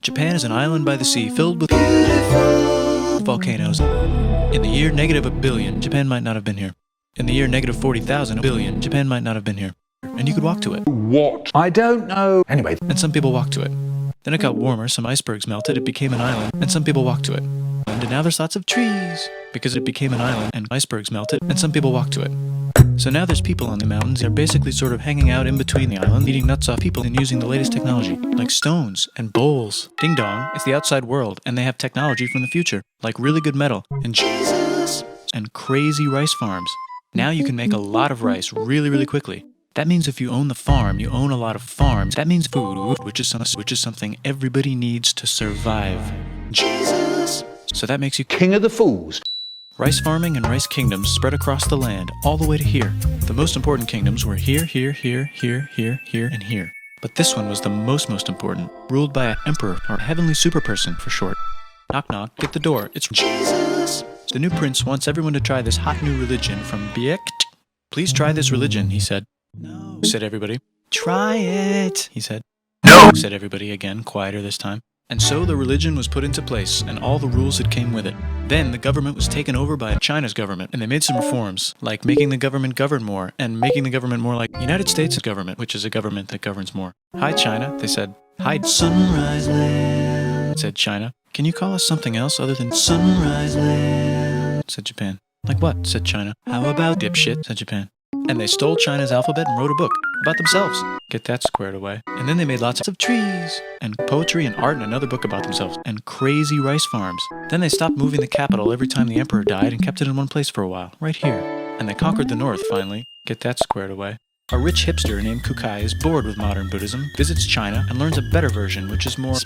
Japan is an island by the sea filled with beautiful volcanoes. In the year -1 billion, Japan might not have been here. In the year -40,000 billion, Japan might not have been here. And you could walk to it. What? I don't know. Anyway. And some people walked to it. Then it got warmer, some icebergs melted, it became an island, and some people walked to it. And now there's lots of trees, because it became an island, and icebergs melted, and some people walked to it. So now there's people on the mountains. They're basically sort of hanging out in between the island, eating nuts off people and using the latest technology, like stones and bowls. Ding dong, it's the outside world, and they have technology from the future, like really good metal, and Jesus, and crazy rice farms. Now you can make a lot of rice really, really quickly. That means if you own the farm, you own a lot of farms. That means food, which is something everybody needs to survive. Jesus. So that makes you King of the Fools. Rice farming and rice kingdoms spread across the land, all the way to here. The most important kingdoms were here, here, here, here, here, here, and here. But this one was the most important, ruled by an emperor, or heavenly superperson for short. Knock knock, get the door, it's Jesus! The new prince wants everyone to try this hot new religion from Biekt. Please try this religion, he said. No, said everybody. Try it, he said. No, said everybody again, quieter this time. And so the religion was put into place, and all the rules that came with it. Then the government was taken over by China's government, and they made some reforms, like making the government govern more, and making the government more like the United States government, which is a government that governs more. Hi, China, they said. Hi, Sunrise Land, said China. Can you call us something else other than Sunrise Land, said Japan. Like what, said China. How about dipshit, said Japan. And they stole China's alphabet and wrote a book about themselves. Get that squared away. And then they made lots of trees, and poetry and art and another book about themselves, and crazy rice farms. Then they stopped moving the capital every time the emperor died and kept it in one place for a while, right here. And they conquered the north, finally. Get that squared away. A rich hipster named Kukai is bored with modern Buddhism, visits China, and learns a better version, which is more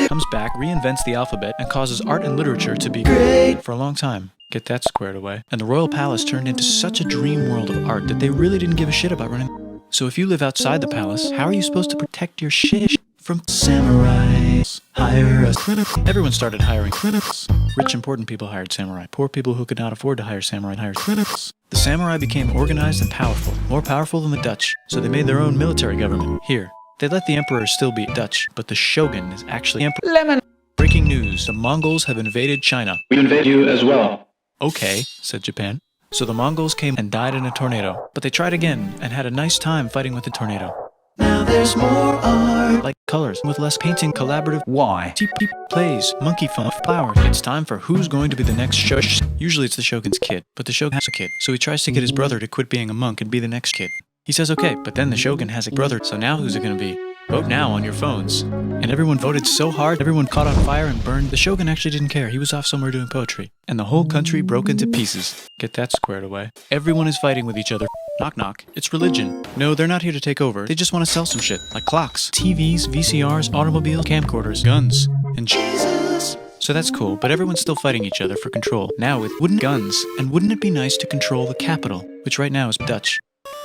comes back, reinvents the alphabet, and causes art and literature to be great for a long time. Get that squared away. And the royal palace turned into such a dream world of art that they really didn't give a shit about running. So if you live outside the palace, how are you supposed to protect your shit from samurais? Hire a criminal. Everyone started hiring criminals. Rich, important people hired samurai. Poor people who could not afford to hire samurai hired criminals. The samurai became organized and powerful, more powerful than the Dutch, so they made their own military government. Here, they let the emperor still be Dutch, but the shogun is actually emperor. Lemon. Breaking news, the Mongols have invaded China. We invade you as well. Okay, said Japan. So the Mongols came and died in a tornado, but they tried again and had a nice time fighting with the tornado. Now there's more art, like colors, with less painting, collaborative. Why? TP plays, monkey fun, flowers. It's time for who's going to be the next shush. Usually it's the shogun's kid, but the shogun has a kid, so he tries to get his brother to quit being a monk and be the next kid. He says okay, but then the shogun has a brother, so now who's it gonna be? Vote now on your phones. And everyone voted so hard, everyone caught on fire and burned. The shogun actually didn't care. He was off somewhere doing poetry. And the whole country broke into pieces. Get that squared away. Everyone is fighting with each other. Knock knock. It's religion. No, they're not here to take over. They just want to sell some shit, like clocks, TVs, VCRs, automobiles, camcorders, guns, and Jesus. So that's cool, but everyone's still fighting each other for control. Now with wooden guns. And wouldn't it be nice to control the capital, which right now is Dutch?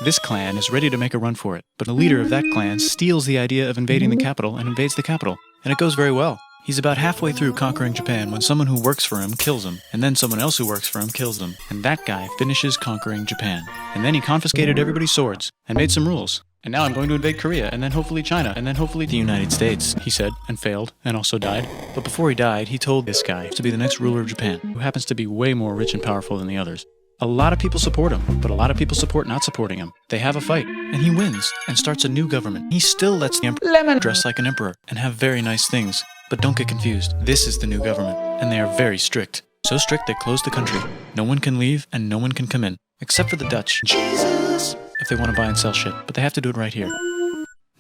This clan is ready to make a run for it, but the leader of that clan steals the idea of invading the capital and invades the capital. And it goes very well. He's about halfway through conquering Japan when someone who works for him kills him, and then someone else who works for him kills them. And that guy finishes conquering Japan. And then he confiscated everybody's swords, and made some rules. And now I'm going to invade Korea, and then hopefully China, and then hopefully the United States, he said, and failed, and also died. But before he died, he told this guy to be the next ruler of Japan, who happens to be way more rich and powerful than the others. A lot of people support him, but a lot of people support not supporting him. They have a fight, and he wins, and starts a new government. He still lets the emperor dress like an emperor, and have very nice things. But don't get confused, this is the new government, and they are very strict. So strict they closed the country. No one can leave, and no one can come in. Except for the Dutch. Jesus! If they want to buy and sell shit, but they have to do it right here.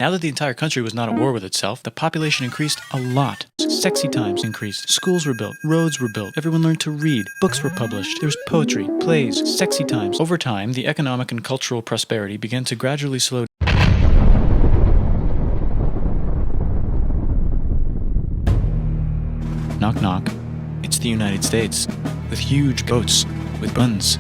Now that the entire country was not at war with itself, the population increased a lot. Sexy times increased. Schools were built. Roads were built. Everyone learned to read. Books were published. There was poetry, plays, sexy times. Over time, the economic and cultural prosperity began to gradually slow down. Knock knock. It's the United States. With huge boats. With guns.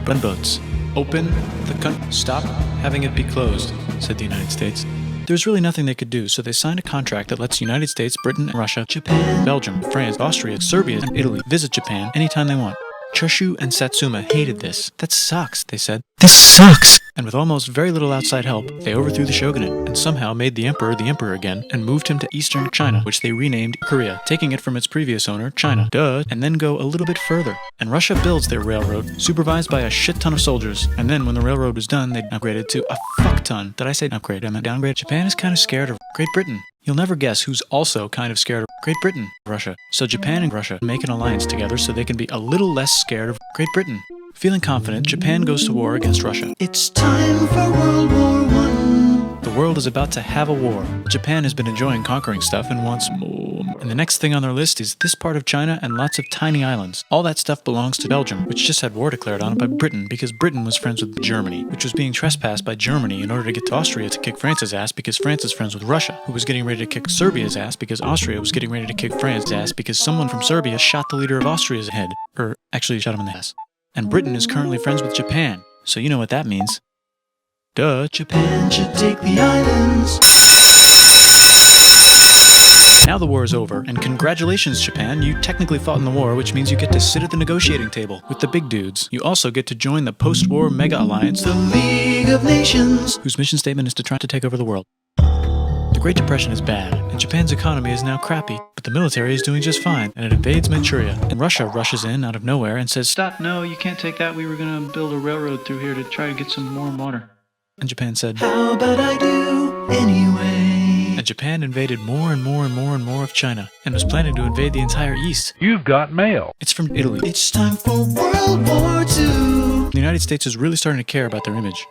Gunboats. Open the Stop having it be closed, said the United States. There's really nothing they could do, so they signed a contract that lets the United States, Britain, Russia, Japan, Belgium, France, Austria, Serbia, and Italy visit Japan anytime they want. Chushu and Satsuma hated this. That sucks, they said. This sucks! And with almost very little outside help, they overthrew the shogunate and somehow made the emperor again and moved him to eastern China, which they renamed Korea, taking it from its previous owner, China. Duh. And then go a little bit further. And Russia builds their railroad, supervised by a shit ton of soldiers. And then when the railroad was done, they upgraded to a fuck ton. Did I say upgrade? I meant downgrade. Japan is kind of scared of Great Britain. You'll never guess who's also kind of scared of Great Britain, Russia. So Japan and Russia make an alliance together so they can be a little less scared of Great Britain. Feeling confident, Japan goes to war against Russia. It's time for World War I. The world is about to have a war. Japan has been enjoying conquering stuff and wants more. And the next thing on their list is this part of China and lots of tiny islands. All that stuff belongs to Belgium, which just had war declared on it by Britain because Britain was friends with Germany, which was being trespassed by Germany in order to get to Austria to kick France's ass because France is friends with Russia, who was getting ready to kick Serbia's ass because Austria was getting ready to kick France's ass because someone from Serbia shot the leader of Austria's head. Or actually shot him in the ass. And Britain is currently friends with Japan, so you know what that means. Duh. Japan should take the islands. Now the war is over, and congratulations, Japan, you technically fought in the war, which means you get to sit at the negotiating table with the big dudes. You also get to join the post-war mega alliance, The League of Nations. whose mission statement is to try to take over the world. The Great Depression is bad, and Japan's economy is now crappy, but the military is doing just fine, and it invades Manchuria, and Russia rushes in out of nowhere and says, "Stop, no, you can't take that, we were gonna build a railroad through here to try to get some more water." And Japan said, How about I do anyway? and Japan invaded more and more and more and more of China, and was planning to invade the entire East. You've got mail. It's from Italy. It's time for World War II. The United States is really starting to care about their image.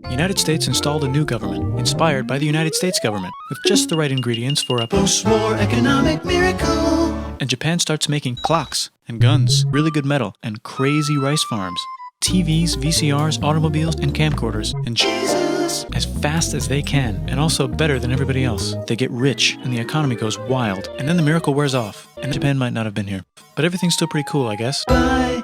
The United States installed a new government, inspired by the United States government, with just the right ingredients for a Post-war economic miracle. And Japan starts making clocks, and guns, really good metal, and crazy rice farms, TVs, VCRs, automobiles, and camcorders, and Jesus. as fast as they can, and also better than everybody else. They get rich, and the economy goes wild, and then the miracle wears off, and Japan might not have been here. But everything's still pretty cool, I guess. Bye.